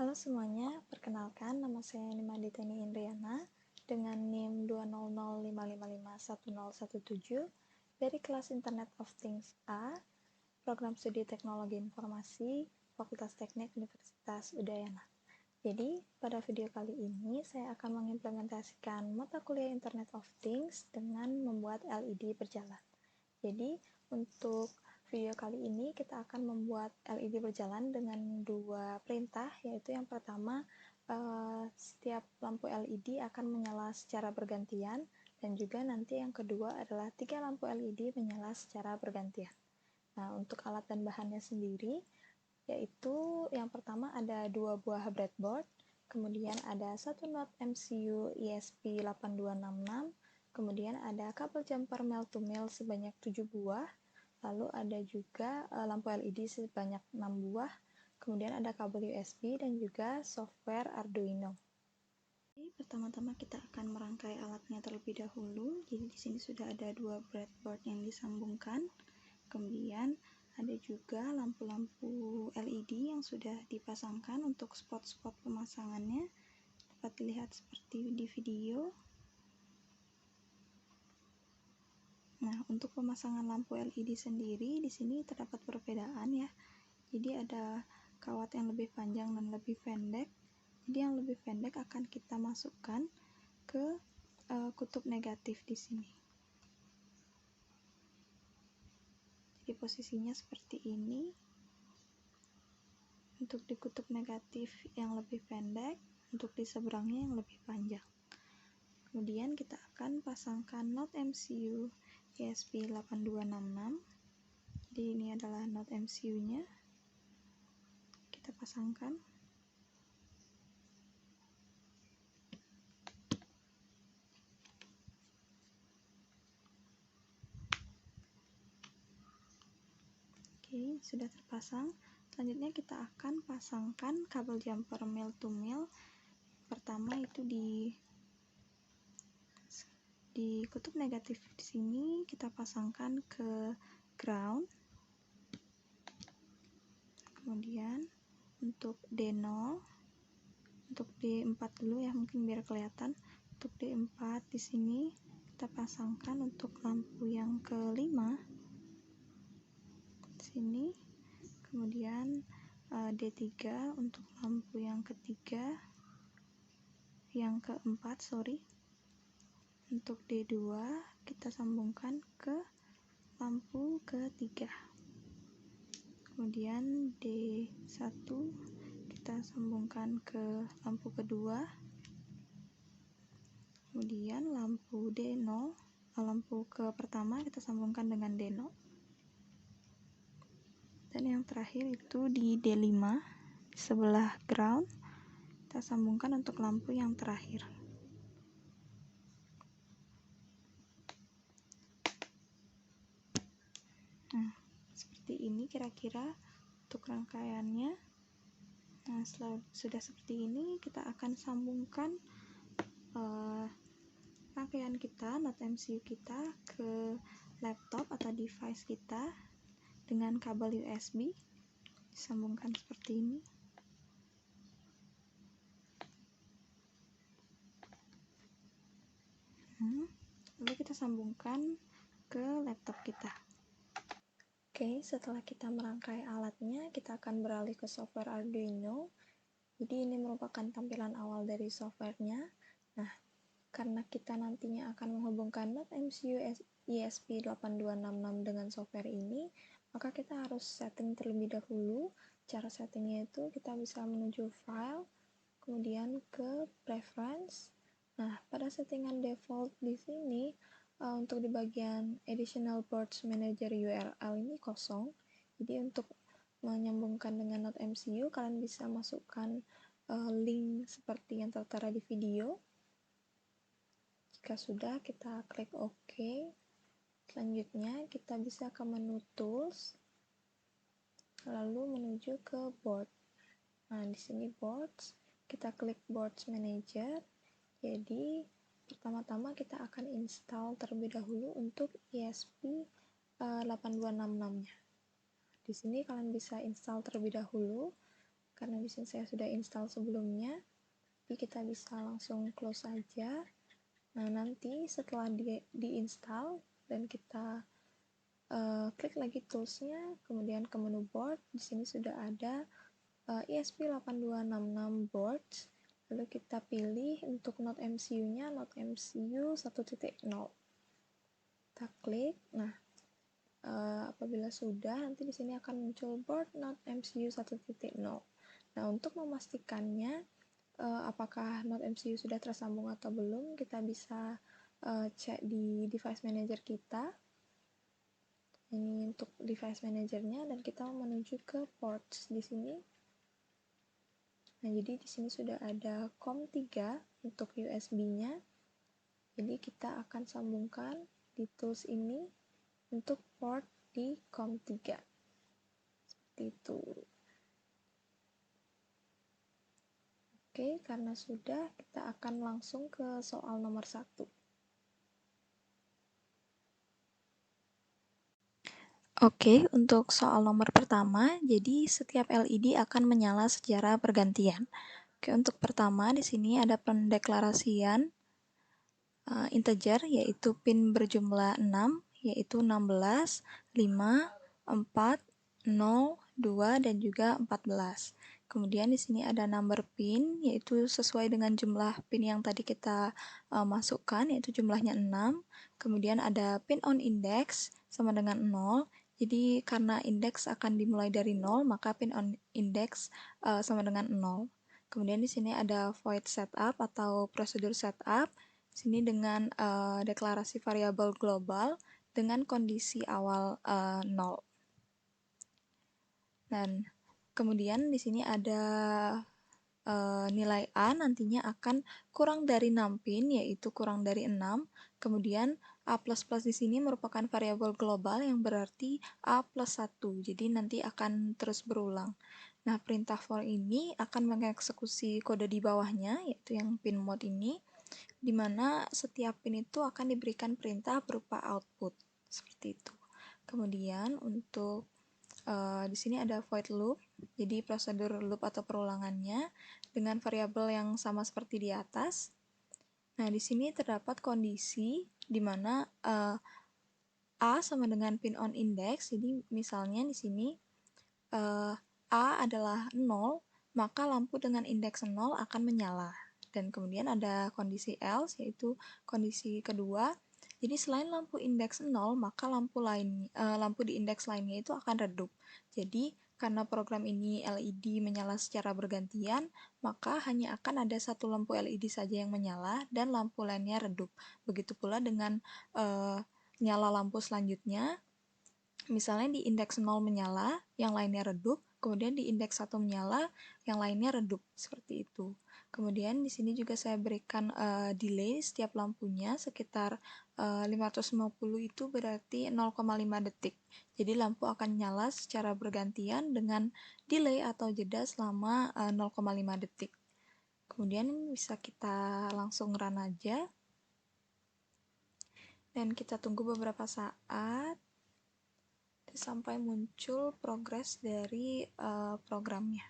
Halo semuanya, perkenalkan nama saya Nima Diteni Indriana dengan NIM 200555117 dari kelas Internet of Things A, Program Studi Teknologi Informasi, Fakultas Teknik Universitas Udayana. Jadi, pada video kali ini saya akan mengimplementasikan mata kuliah Internet of Things dengan membuat LED berjalan. Jadi, untuk video kali ini kita akan membuat LED berjalan dengan dua perintah, yaitu yang pertama, setiap lampu LED akan menyala secara bergantian, dan juga nanti yang kedua adalah 3 lampu LED menyala secara bergantian. Nah, untuk alat dan bahannya sendiri, yaitu yang pertama ada 2 buah breadboard, kemudian ada 1 not MCU ESP8266, kemudian ada kabel jumper male to male sebanyak 7 buah, lalu ada juga lampu LED sebanyak 6 buah, kemudian ada kabel USB dan juga software Arduino. Jadi, pertama-tama kita akan merangkai alatnya terlebih dahulu. Jadi di sini sudah ada 2 breadboard yang disambungkan. Kemudian ada juga lampu-lampu LED yang sudah dipasangkan untuk spot-spot pemasangannya. Dapat dilihat seperti di video. Nah, untuk pemasangan lampu LED sendiri di sini terdapat perbedaan ya. Jadi ada kawat yang lebih panjang dan lebih pendek. Jadi yang lebih pendek akan kita masukkan ke kutub negatif di sini. Jadi posisinya seperti ini. Untuk di kutub negatif yang lebih pendek, untuk di seberangnya yang lebih panjang. Kemudian kita akan pasangkan not MCU ESP8266. Jadi ini adalah not MCU-nya. Kita pasangkan. Oke, sudah terpasang. Selanjutnya kita akan pasangkan kabel jumper male to male. Pertama itu di kutub negatif di sini kita pasangkan ke ground. Kemudian untuk D0, untuk D4 dulu ya, mungkin biar kelihatan. Untuk D4 di sini kita pasangkan untuk lampu yang kelima di sini. Kemudian D3 untuk lampu yang keempat. Untuk D2 kita sambungkan ke lampu ketiga. Kemudian D1 kita sambungkan ke lampu kedua. Kemudian lampu D0, lampu ke pertama kita sambungkan dengan D0. Dan yang terakhir itu di D5 di sebelah ground kita sambungkan untuk lampu yang terakhir. Nah, seperti ini kira-kira untuk rangkaiannya. Nah, setelah sudah seperti ini, kita akan sambungkan rangkaian kita, not MCU kita, ke laptop atau device kita dengan kabel USB. Disambungkan seperti ini. Lalu kita sambungkan ke laptop kita. Oke, setelah kita merangkai alatnya, kita akan beralih ke software Arduino. Jadi ini merupakan tampilan awal dari softwarenya. Nah, karena kita nantinya akan menghubungkan not MCU ESP8266 dengan software ini, maka kita harus setting terlebih dahulu. Cara settingnya itu kita bisa menuju file, kemudian ke preference. Nah, pada settingan default di sini, untuk di bagian additional boards manager URL ini kosong. Jadi untuk menyambungkan dengan not MCU, kalian bisa masukkan link seperti yang tertera di video. Jika sudah, kita klik OK. Selanjutnya kita bisa ke menu tools, lalu menuju ke board. Nah, di sini boards, kita klik boards manager. Jadi pertama-tama kita akan install terlebih dahulu untuk ESP8266-nya. Di sini kalian bisa install terlebih dahulu. karena di sini saya sudah install sebelumnya, jadi kita bisa langsung close saja. Nah, nanti setelah diinstal dan kita klik lagi toolsnya, kemudian ke menu board, di sini sudah ada ESP8266 board. Lalu kita pilih untuk Node MCU-nya, Node MCU 1.0. Kita klik. Nah, apabila sudah, nanti di sini akan muncul board Node MCU 1.0. Nah, untuk memastikannya apakah Node MCU sudah tersambung atau belum, kita bisa cek di device manager kita. Ini untuk device manajernya, dan kita menuju ke ports di sini. Nah, jadi di sini sudah ada COM3 untuk USB-nya. Jadi kita akan sambungkan di tools ini untuk port di COM3. Seperti itu. Oke, karena sudah, kita akan langsung ke soal nomor 1. Oke, untuk soal nomor pertama, jadi setiap LED akan menyala secara bergantian. Oke, untuk pertama di sini ada pendeklarasian integer, yaitu pin berjumlah 6, yaitu 16, 5, 4, 0, 2, dan juga 14. Kemudian di sini ada number pin, yaitu sesuai dengan jumlah pin yang tadi kita masukkan, yaitu jumlahnya 6. Kemudian ada pin on index sama dengan 0. Jadi karena indeks akan dimulai dari 0, maka pin on index sama dengan 0. Kemudian di sini ada void setup atau prosedur setup. Sini dengan deklarasi variabel global dengan kondisi awal 0. Dan kemudian di sini ada nilai A nantinya akan kurang dari 6 pin, yaitu kurang dari 6. Kemudian A++ di sini merupakan variabel global yang berarti A plus 1. Jadi nanti akan terus berulang. Nah, perintah for ini akan mengeksekusi kode di bawahnya, yaitu yang pin mode ini, di mana setiap pin itu akan diberikan perintah berupa output. Seperti itu. Kemudian untuk di sini ada void loop, jadi prosedur loop atau perulangannya dengan variabel yang sama seperti di atas. Nah, di sini terdapat kondisi di mana A sama dengan pin on index, jadi misalnya di sini A adalah 0, maka lampu dengan indeks 0 akan menyala. Dan kemudian ada kondisi else, yaitu kondisi kedua. Jadi selain lampu indeks 0, maka lampu di indeks lainnya itu akan redup. Jadi karena program ini LED menyala secara bergantian, maka hanya akan ada satu lampu LED saja yang menyala dan lampu lainnya redup. Begitu pula dengan nyala lampu selanjutnya. Misalnya di indeks 0 menyala, yang lainnya redup, kemudian di indeks 1 menyala, yang lainnya redup, seperti itu. Kemudian di sini juga saya berikan delay setiap lampunya sekitar 550, itu berarti 0,5 detik. Jadi lampu akan nyala secara bergantian dengan delay atau jeda selama 0,5 detik. Kemudian bisa kita langsung run aja. Dan kita tunggu beberapa saat sampai muncul progres dari programnya.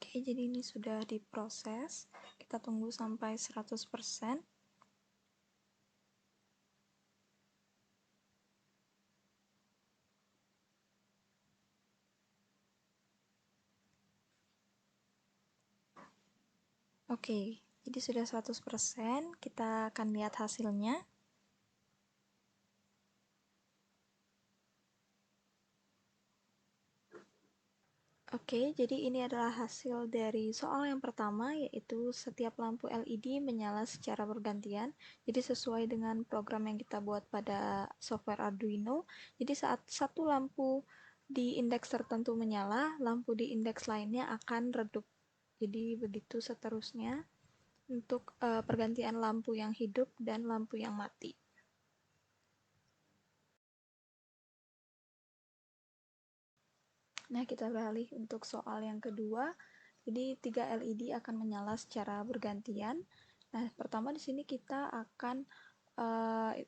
Oke, jadi ini sudah diproses. Kita tunggu sampai 100%. Oke, jadi sudah 100%. Kita akan lihat hasilnya. Oke, jadi ini adalah hasil dari soal yang pertama, yaitu setiap lampu LED menyala secara bergantian. Jadi sesuai dengan program yang kita buat pada software Arduino. Jadi saat satu lampu di indeks tertentu menyala, lampu di indeks lainnya akan redup. Jadi begitu seterusnya. untuk pergantian lampu yang hidup dan lampu yang mati. Nah, kita beralih untuk soal yang kedua. Jadi 3 LED akan menyala secara bergantian. Nah, pertama di sini kita akan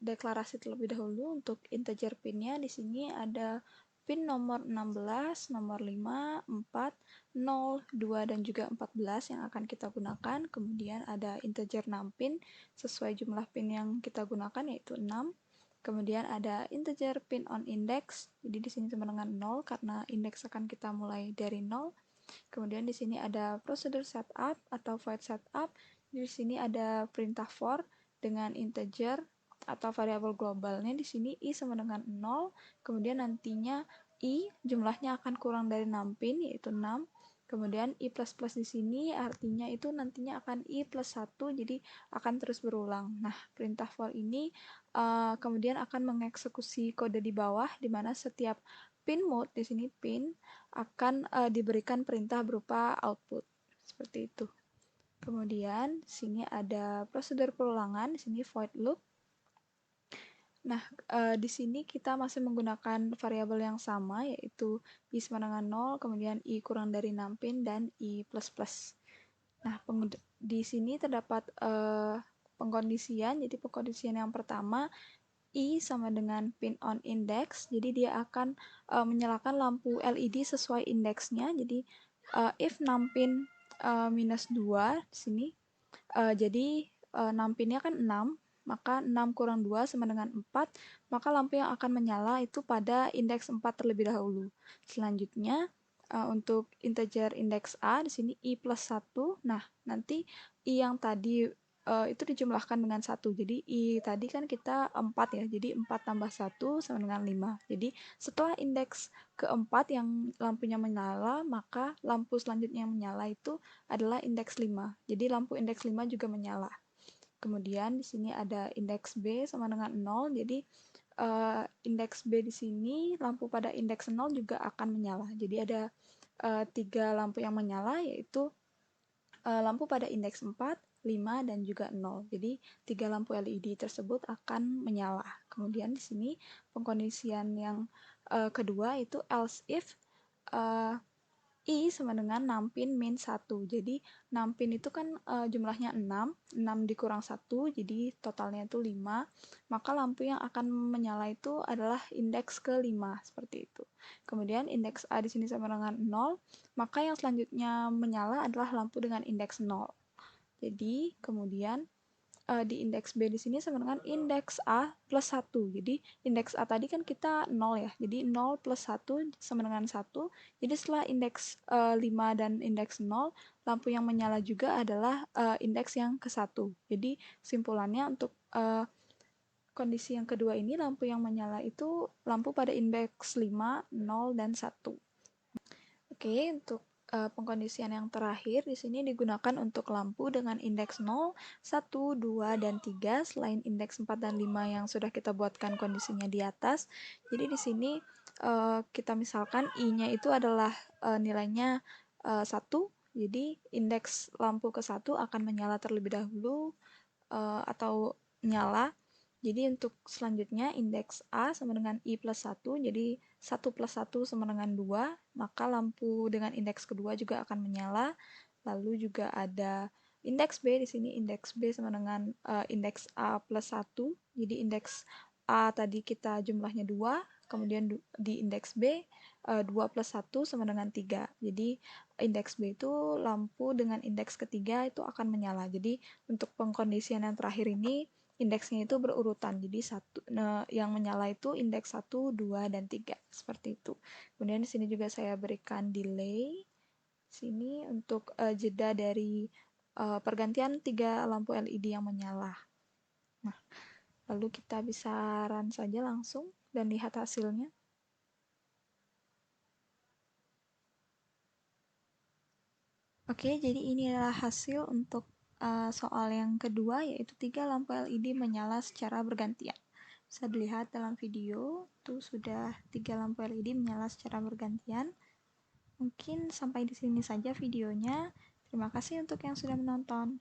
deklarasi terlebih dahulu untuk integer pin-nya. Di sini ada pin nomor 16, nomor 5, 4, 0, 2, dan juga 14 yang akan kita gunakan. Kemudian ada integer 6 pin sesuai jumlah pin yang kita gunakan, yaitu 6. Kemudian ada integer pin on index, jadi di sini sama dengan 0 karena index akan kita mulai dari 0. Kemudian di sini ada prosedur setup atau void setup. Di sini ada perintah for dengan integer atau variabel globalnya di sini i sama dengan 0. Kemudian nantinya i jumlahnya akan kurang dari 6 pin, yaitu 6. Kemudian i++ di sini artinya itu nantinya akan i plus 1, jadi akan terus berulang. Nah, perintah for ini kemudian akan mengeksekusi kode di bawah, di mana setiap pin mode di sini pin akan diberikan perintah berupa output seperti itu. Kemudian di sini ada prosedur perulangan, di sini void loop. Nah, di sini kita masih menggunakan variabel yang sama, yaitu i sama dengan 0, kemudian i kurang dari 6 pin, dan i++. Nah, di sini terdapat pengkondisian. Jadi pengkondisian yang pertama, i sama dengan pin on index, jadi dia akan menyalakan lampu LED sesuai indeksnya. Jadi if 6 pin minus 2 di sini, jadi 6 pinnya kan 6, maka 6 kurang 2 sama dengan 4, maka lampu yang akan menyala itu pada indeks 4 terlebih dahulu. Selanjutnya untuk integer indeks A di sini i plus 1. Nah, nanti i yang tadi itu dijumlahkan dengan 1. Jadi i tadi kan kita 4 ya. Jadi 4 tambah 1 sama dengan 5. Jadi setelah indeks keempat yang lampunya menyala, maka lampu selanjutnya yang menyala itu adalah indeks 5. Jadi lampu indeks 5 juga menyala. Kemudian di sini ada indeks B sama dengan 0. Jadi indeks B di sini lampu pada indeks 0 juga akan menyala. Jadi ada 3 lampu yang menyala, yaitu lampu pada indeks 4, 5, dan juga 0. Jadi 3 lampu LED tersebut akan menyala. Kemudian di sini pengkondisian yang kedua itu else if i sama dengan 6 pin min 1. Jadi 6 pin itu kan jumlahnya 6, 6 dikurang 1, jadi totalnya itu 5. Maka lampu yang akan menyala itu adalah indeks ke-5, seperti itu. Kemudian indeks A di sini sama dengan 0, maka yang selanjutnya menyala adalah lampu dengan indeks 0. Jadi kemudian di indeks B di sini sama dengan indeks A plus 1. Jadi indeks A tadi kan kita 0 ya. Jadi 0 plus 1 sama dengan 1. Jadi setelah indeks 5 dan indeks 0, lampu yang menyala juga adalah indeks yang ke-1. Jadi simpulannya untuk kondisi yang kedua ini, lampu yang menyala itu lampu pada indeks 5, 0, dan 1. Oke, untuk pengkondisian yang terakhir di sini digunakan untuk lampu dengan indeks 0, 1, 2, dan 3 selain indeks 4 dan 5 yang sudah kita buatkan kondisinya di atas. Jadi di sini kita misalkan I-nya itu adalah nilainya 1, jadi indeks lampu ke-1 akan menyala terlebih dahulu atau nyala. Jadi untuk selanjutnya indeks A sama dengan I plus 1, jadi 1 plus 1 sama dengan 2, maka lampu dengan indeks kedua juga akan menyala. Lalu juga ada indeks B, di sini indeks B sama dengan indeks A plus 1, jadi indeks A tadi kita jumlahnya 2, kemudian di indeks B 2 plus 1 sama dengan 3. Jadi indeks B itu lampu dengan indeks ketiga itu akan menyala. Jadi untuk pengkondisian yang terakhir ini indeksnya itu berurutan. Jadi yang menyala itu indeks 1, 2, dan 3. Seperti itu. Kemudian di sini juga saya berikan delay. Sini untuk jeda dari pergantian 3 lampu LED yang menyala. Nah, lalu kita bisa run saja langsung dan lihat hasilnya. Oke, jadi ini adalah hasil untuk soal yang kedua, yaitu 3 lampu LED menyala secara bergantian. Bisa dilihat dalam video, itu sudah 3 lampu LED menyala secara bergantian. Mungkin sampai di sini saja videonya. Terima kasih untuk yang sudah menonton.